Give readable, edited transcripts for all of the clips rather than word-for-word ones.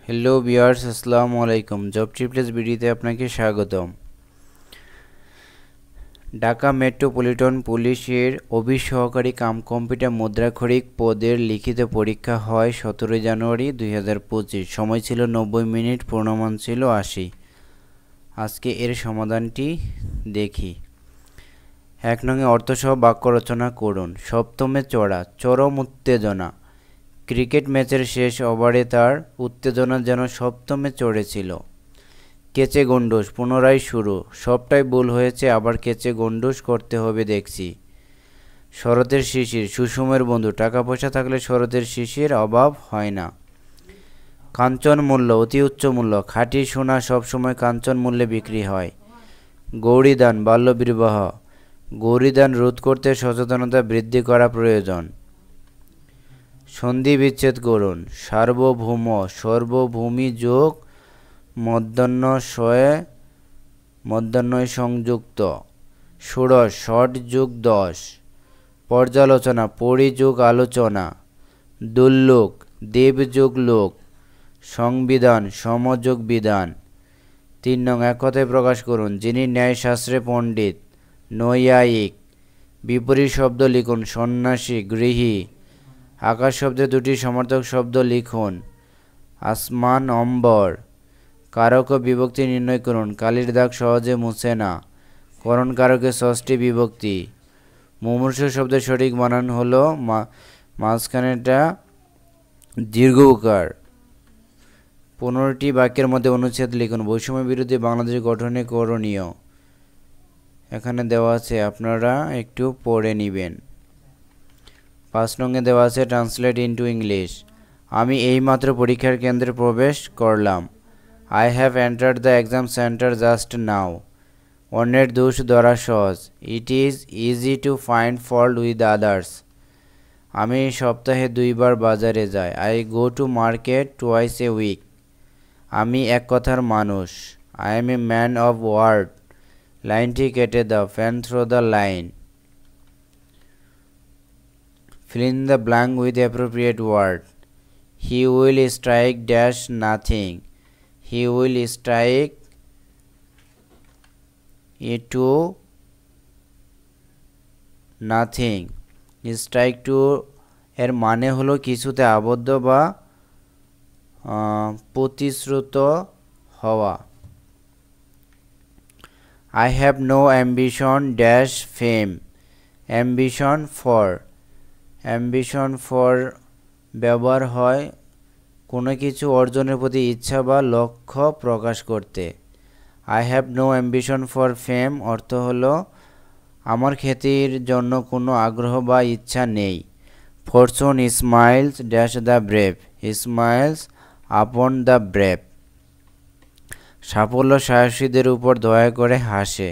Hello viewers, আসসালামু আলাইকুম। Job ট্রিপলেস ভিডিওতে আপনাকে স্বাগতম। ঢাকা মেট্রোপলিটন পুলিশের অফিস সহকারী কাম কম্পিউটার মুদ্রাক্ষরিক পদের লিখিত পরীক্ষা হয় 17 জানুয়ারি 2025। সময় ছিল 90 মিনিট, পূর্ণমান ছিল 80। আজকে এর সমাধানটি দেখি। 1 নং অর্থসহ বাক্য রচনা করুন। সপ্তমে চড়া, চরম উত্তেজনা। ক্রিকেট ম্যাচের শেষ ওভারে তার উত্তেজনা যেন সপ্তমে চড়েছিল। কেচে গন্ডুস, পুনরায় শুরু। সবটাই ভুল হয়েছে, আবার কেচে গন্ডুস করতে হবে দেখছি। শরতের শিশির, সুষমের বন্ধু। টাকা পয়সা থাকলে শরতের শিশির অভাব হয় না। কাঞ্চন মূল্য, অতি উচ্চ মূল্য। খাঁটি সোনা সবসময় কাঞ্চন মূল্যে বিক্রি হয়। গৌরীদান, বাল্যবিবাহ। গৌরীদান রোধ করতে সচেতনতা বৃদ্ধি করা প্রয়োজন। সন্ধি বিচ্ছেদ করুন। সার্বভৌম, সর্বভূমি যোগ মধ্যাহ্নয় সংযুক্ত। ষোড়শ, ষট যোগ 10। পর্যালোচনা, পরিযোগ আলোচনা। দুর্লোক, দেব যোগ লোক। সংবিধান, সমযোগ বিধান। 3 নং, এক কথায় প্রকাশ করুন। যিনি ন্যায়শাস্ত্রে পণ্ডিত। নৈয়ায়িক। বিপরীত শব্দ লিখুন। সন্ন্যাসী, গৃহী। আকাশ শব্দে দুটি সমার্থক শব্দ লিখুন। আসমান, অম্বর। কারক ও বিভক্তি নির্ণয় করুন। কালির দাগ সহজে মুছে না। করণ কারকে ষষ্ঠী বিভক্তি। মুমূর্ষু শব্দের সঠিক বানান হলো মাঝখানেটা দীর্ঘ উকার। 15টি বাক্যের মধ্যে অনুচ্ছেদ লিখুন। বৈষম্য বিরোধী বাংলাদেশ গঠনে করণীয়। এখানে দেওয়া আছে, আপনারা একটু পড়ে নেবেন। 5 নংয়ে দেওয়া আছে ট্রান্সলেট ইনটু ইংলিশ। আমি এইমাত্র পরীক্ষার কেন্দ্রে প্রবেশ করলাম। I have entered the exam center just now. অন্যের দোষ ধরা সহজ। It is easy to find fault with others. আমি সপ্তাহে 2 বার বাজারে যাই। I go to market twice a week. আমি এক কথার মানুষ। I am a man of word. লাইনটি কেটে দাও। Fan through the line. Fill in the blank with appropriate word. He will strike dash nothing. He will strike it to nothing. Strike to এর মানে হলো কিছুতে আবদ্ধ বা প্রতিশ্রুত হওয়া। I have no ambition dash fame. Ambition for ব্যবহার হয় কোনো কিছু অর্জনের প্রতি ইচ্ছা বা লক্ষ্য প্রকাশ করতে। I have no ambition for fame অর্থ হলো আমার খ্যাতির জন্য কোনো আগ্রহ বা ইচ্ছা নেই। Fortune smiles dash the brave. Smiles upon the brave. সাফল্য সাহসীদের উপর দয়া করে হাসে।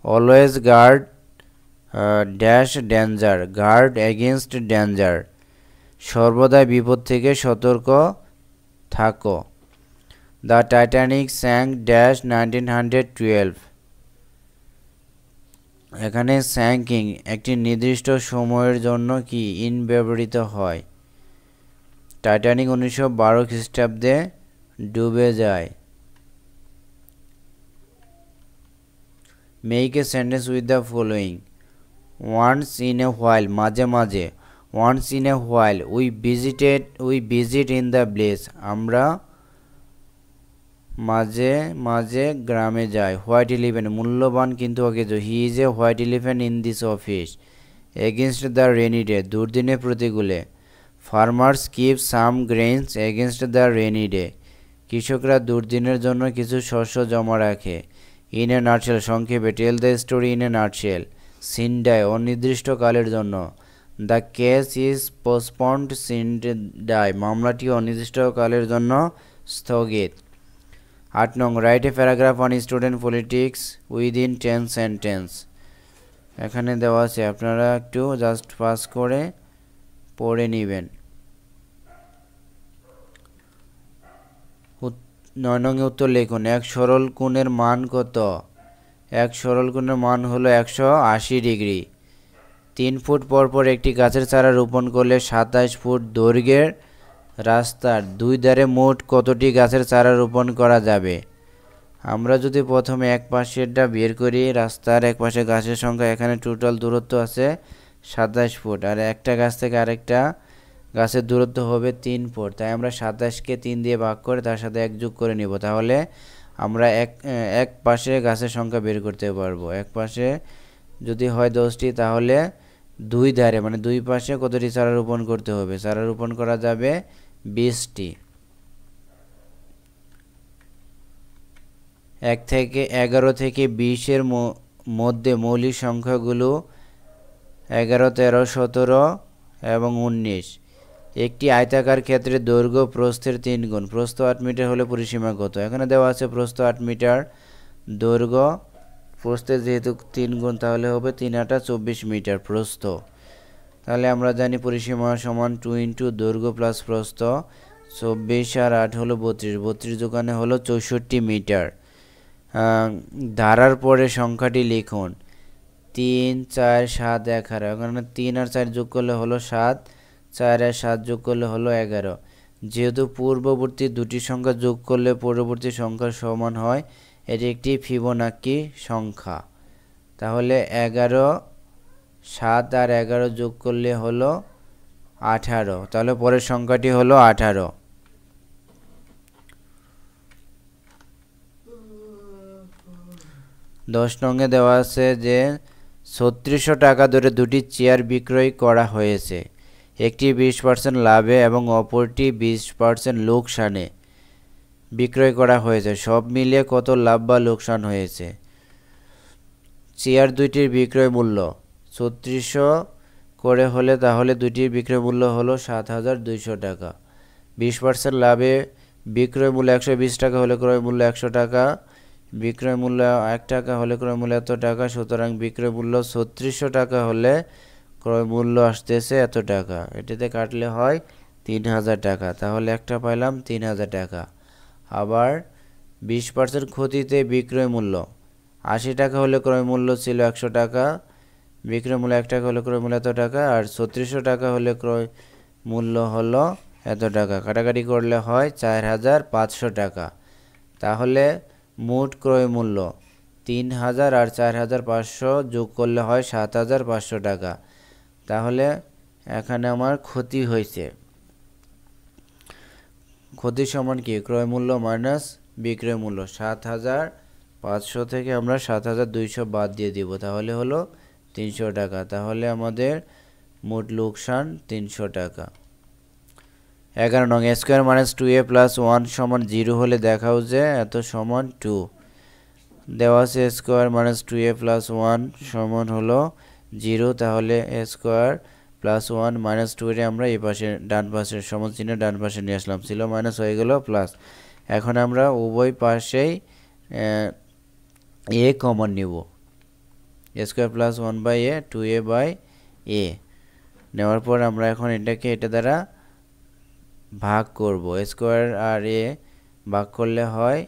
Always guard dash danger. Guard against danger. সর্বদা বিপদ থেকে সতর্ক থাকো। The Titanic sank dash 1912. এখানে স্যাঙ্কিং একটি নির্দিষ্ট সময়ের জন্য কি ইন ব্যবহৃত হয়। টাইটানিক 1912 খ্রিস্টাব্দে ডুবে যায়। Make a sentence with the following. Once in a while, মাঝে মাঝে। Once in a while we visit in the village, আমরা মাঝে মাঝে গ্রামে যাই। হোয়াইট এলিফ্যান্ট, মূল্যবান কিন্তু অকেজো। He is a white elephant in this office. Against the rainy day, দুর্দিনে প্রতিকূলে। Farmers keep some grains against the rainy day, কৃষকরা দুর্দিনের জন্য কিছু শস্য জমা রাখে। ইন এ নাটশেল, সংক্ষেপে। Tell the story in a nutshell. Sine die, অনির্দিষ্টকালের জন্য। The case is postponed sine die, মামলাটি অনির্দিষ্টকালের জন্য স্থগিত। 8 নং, write a paragraph on student politics within 10 sentence. এখানে দেওয়া আছে, আপনারা একটু জাস্ট পাস করে পড়ে নেবেন। 9 নং উত্তর লিখুন। এক সরল কোণের মান কত? এক সরল কোণের মান হলো 180 ডিগ্রি। 3 ফুট পর পর একটি গাছের চারা রোপণ করলে 27 ফুট দৈর্ঘ্যের রাস্তার দুই ধারে মোট কতটি গাছের চারা রোপণ করা যাবে? আমরা যদি প্রথমে এক পাশেরটা বের করি, রাস্তার এক পাশে গাছের সংখ্যা, এখানে টোটাল দূরত্ব আছে 27 ফুট, আর একটা গাছ থেকে আরেকটা গাছের দূরত্ব হবে 3 ফুট। তাই আমরা 27কে 3 দিয়ে ভাগ করে তার সাথে 1 যোগ করে নিব। তাহলে আমরা এক পাশে গাছের সংখ্যা বের করতে পারবো। এক পাশে যদি হয় 10টি, তাহলে দুই ধারে মানে দুই পাশে কতটি চারা রোপণ করতে হবে? চারা রোপণ করা যাবে 20টি। 11 থেকে 20-এর মধ্যে মৌলিক সংখ্যাগুলো 11, 13, 17 এবং 19। একটি আয়তাকার ক্ষেত্রে দৈর্ঘ্য প্রস্থের 3 গুণ। প্রস্থ 8 মিটার হলে পরিসীমা কত? এখানে দেওয়া আছে প্রস্থ 8 মিটার, দৈর্ঘ্য প্রস্থের যেহেতু 3 গুণ, তাহলে হবে 3 × 8 = 24 মিটার প্রস্থ। তাহলে আমরা জানি পরিসীমা সমান 2 × দৈর্ঘ্য প্লাস প্রস্থ। 24 আর 8 হলো 32, 32 যোগানে হলো 64 মিটার। ধারার পরে সংখ্যাটি লিখুন। 3, 4, 7, 11। এখানে 3 আর 4 যোগ করলে হলো 7, 4 আর 7 যোগ করলে হলো 11। যেহেতু পূর্ববর্তী দুটি সংখ্যা যোগ করলে পরবর্তী সংখ্যার সমান হয়, এটি একটি ফিবোনাক্কি সংখ্যা। তাহলে 11, 7 আর 11 যোগ করলে হলো 18। তাহলে পরের সংখ্যাটি হলো 18। 10 নংয়ে দেওয়া আছে যে 3600 টাকা ধরে দুটি চেয়ার বিক্রয় করা হয়েছে। একটি 20% লাভে এবং অপরটি 20% লোকসানে বিক্রয় করা হয়েছে। সব মিলিয়ে কত লাভ বা লোকসান হয়েছে? চেয়ার দুইটির বিক্রয় মূল্য 3600 করে হলে তাহলে দুইটির বিক্রয় মূল্য হলো 7200 টাকা। 20% লাভে বিক্রয় মূল্য 120 টাকা হলে ক্রয় মূল্য 100 টাকা, বিক্রয় মূল্য 1 টাকা হলে ক্রয় মূল্য এত টাকা। সুতরাং বিক্রয় মূল্য 3600 টাকা হলে ক্রয় মূল্য আসতেছে এত টাকা। এটিতে কাটলে হয় 3000 টাকা। তাহলে একটা পাইলাম 3000 টাকা। আবার 20% ক্ষতিতে বিক্রয় মূল্য 80 টাকা হলে ক্রয় মূল্য ছিল 100 টাকা, বিক্রয় মূল্য 1 টাকা হলে ক্রয় মূল্য এত টাকা, আর 3600 টাকা হলে ক্রয় মূল্য হলো এত টাকা। কাটাকাটি করলে হয় 4500 টাকা। তাহলে মোট ক্রয় মূল্য 3000 আর 4500 যোগ করলে হয় 7500 টাকা। তাহলে এখানে আমার ক্ষতি হয়েছে। ক্ষতি সমান কি? ক্রয় মূল্য মাইনাস বিক্রয় মূল্য। 7500 থেকে আমরা 7200 বাদ দিয়ে দিব, তাহলে হলো 300 টাকা। তাহলে আমাদের মোট লোকসান 300 টাকা। 11 নং, a² - 2a + 1 = 0 হলে দেখাও যে এত সমান 2। দেওয়া আছে a² - 2a + 1 সমান হলো 0। তাহলে a² + 1 - 2 রে আমরা এই পাশে ডান পাশের সমান চিহ্ন ডান পাশে নিয়ে আসলাম, ছিল মাইনাস হয়ে গেল প্লাস। এখন আমরা উভয় পাশেই a কমন নিব। a² + 1/a 2a/a নেওয়ার পর আমরা এখন এটাকে এটা দ্বারা ভাগ করব। a² আর a ভাগ করলে হয়,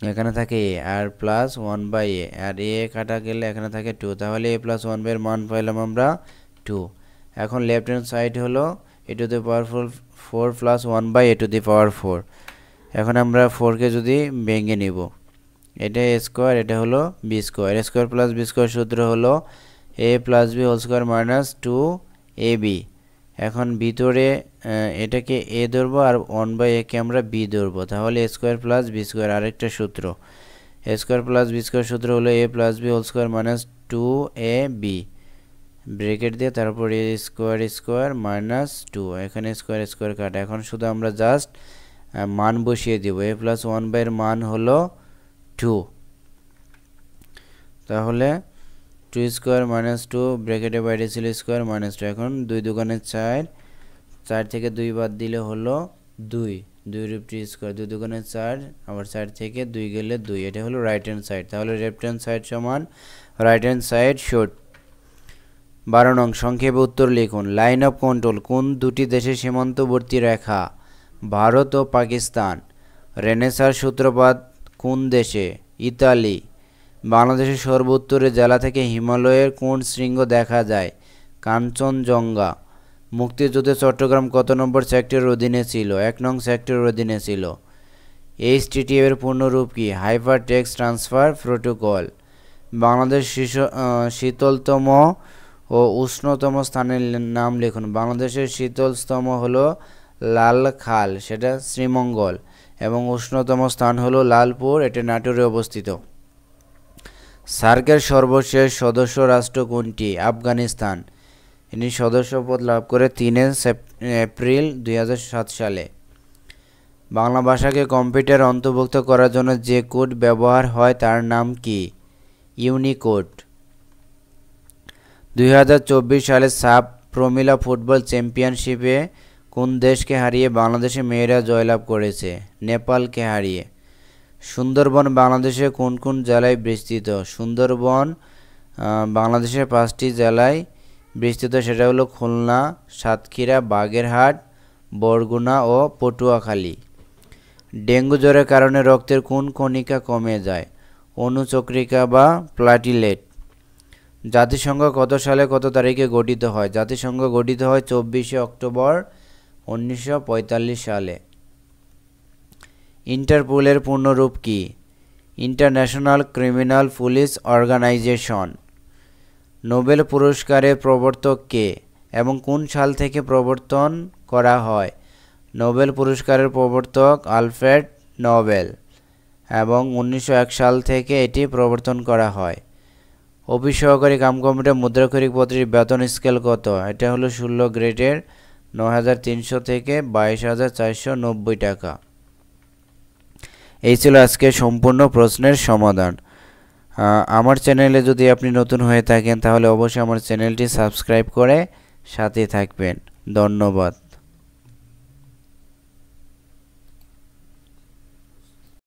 এখানে থাকে a আর প্লাস 1/a, আর a কাটা গেলে এখানে থাকে 2। তাহলে a + 1/a এর মান পাইলাম আমরা 2। এখন লেফট হ্যান্ড সাইড হলো a⁴ + 1/a⁴। এখন আমরা 4কে যদি ভেঙে নিব, এটা a², এটা হলো b²। a² + b² সূত্র হলো a + b² - 2ab। এখন ভিতরে এটাকে a ধরবো আর 1/a কে আমরা b ধরবো। তাহলে a² + b²। আরেকটা সূত্র, a² + b² সূত্র হলো a + b² - 2ab ব্র্যাকেট দিয়ে তারপর a² - 2। এখানে স্কয়ার কাটা। এখন শুধু আমরা জাস্ট মান বসিয়ে দিব। a + 1/a এর মান হলো 2। তাহলে 2² - 2 ব্র্যাকেটে বাইরে ছিল স্কয়ার - 2। এখন 2 × 2 = 4, 4 থেকে 2 বাদ দিলে হলো 2, 2√2²। 2 × 2 = 4, আবার 4 থেকে 2 গেলে 2। এটা হলো রাইট হ্যান্ড সাইড। তাহলে লেফট হ্যান্ড সাইড সমান রাইট হ্যান্ড সাইড শর্ট। 12 নং, সংক্ষেপে উত্তর লিখুন। লাইন অফ কন্ট্রোল কোন দুটি দেশের সীমান্তবর্তী রেখা? ভারত ও পাকিস্তান। রেনেসাঁর সূত্রপাত কোন দেশে? ইতালি। বাংলাদেশের সর্বোত্তরের জেলা থেকে হিমালয়ের কোন শৃঙ্গ দেখা যায়? কাঞ্চনজঙ্ঘা। মুক্তিযুদ্ধে চট্টগ্রাম কত নম্বর সেক্টরের অধীনে ছিল? 1 নং সেক্টরের অধীনে ছিল। HTTP এর পূর্ণরূপ কি? Hyper text transfer protocol. Bangladesh শীতলতম ও উষ্ণতম স্থানের নাম লিখুন। বাংলাদেশের শীতলতম হলো লালখাল, সেটা শ্রীমঙ্গল, এবং উষ্ণতম স্থান হলো লালপুর, এটা নাটোরে অবস্থিত। সার্কের সর্বশেষ সদস্য রাষ্ট্র কোনটি? আফগানিস্তান। ইনি সদস্যপদ লাভ করে 3 এপ্রিল 2007 সালে। বাংলা ভাষাকে কম্পিউটার অন্তর্ভুক্ত করার জন্য যে কোড ব্যবহার হয় তার নাম কি? ইউনিকোড। 2024 সালে সাব প্রমিলা ফুটবল চ্যাম্পিয়নশিপে কোন দেশকে হারিয়ে বাংলাদেশের মেয়েরা জয়লাভ করেছে? নেপালকে হারিয়ে। সুন্দরবন বাংলাদেশের কোন কোন জেলায় বিস্তৃত? সুন্দরবন বাংলাদেশের 5টি জেলায় বিস্তৃত, সেটা হলো খুলনা, সাতক্ষীরা, বাগেরহাট, বরগুনা ও পটুয়াখালী। ডেঙ্গু জ্বরের কারণে রক্তের কোন কণিকা কমে যায়? অনুচক্রিকা বা প্লাটিলেট। জাতিসংঘ কত সালে কত তারিখে গঠিত হয়? জাতিসংঘ গঠিত হয় 24 অক্টোবর 1945 সালে। ইন্টারপোলের পূর্ণরূপ কি? International criminal police organisation. Nobel পুরস্কারের প্রবর্তক কে এবং কোন সাল থেকে প্রবর্তন করা হয়? নোবেল পুরস্কারের প্রবর্তক আলফ্রেড নোবেল, এবং 1901 সাল থেকে এটি প্রবর্তন করা হয়। অফিস সহকারী কাম কম্পিউটার মুদ্রাক্ষরিক পত্রের বেতন স্কেল কত? এটা হলো 16 গ্রেডের 9,300 থেকে 22,490 টাকা। এই ছিল আজকে সম্পূর্ণ প্রশ্নের সমাধান। আমার চ্যানেলে যদি আপনি নতুন হয়ে থাকেন তাহলে অবশ্যই আমার চ্যানেলটি সাবস্ক্রাইব করে সাথে থাকবেন। ধন্যবাদ।